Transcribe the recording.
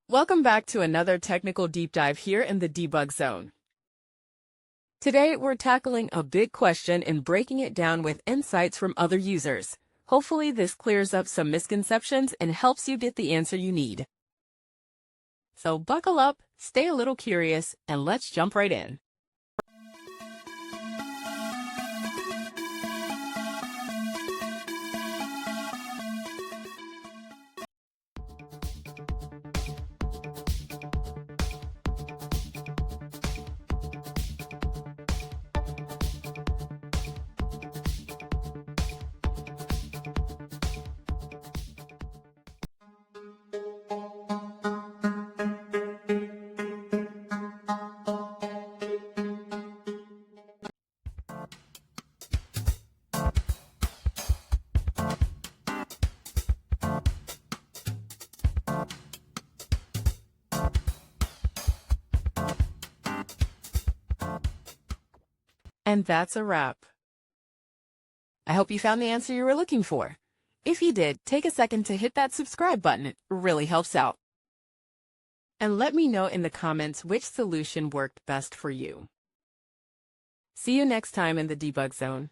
Welcome back to another technical deep dive here in the debug zone. Today, we're tackling a big question and breaking it down with insights from other users. Hopefully, this clears up some misconceptions and helps you get the answer you need. So buckle up, stay a little curious, and let's jump right in. And that's a wrap. I hope you found the answer you were looking for. If you did, take a second to hit that subscribe button. It really helps out. And let me know in the comments which solution worked best for you. See you next time in the debug zone.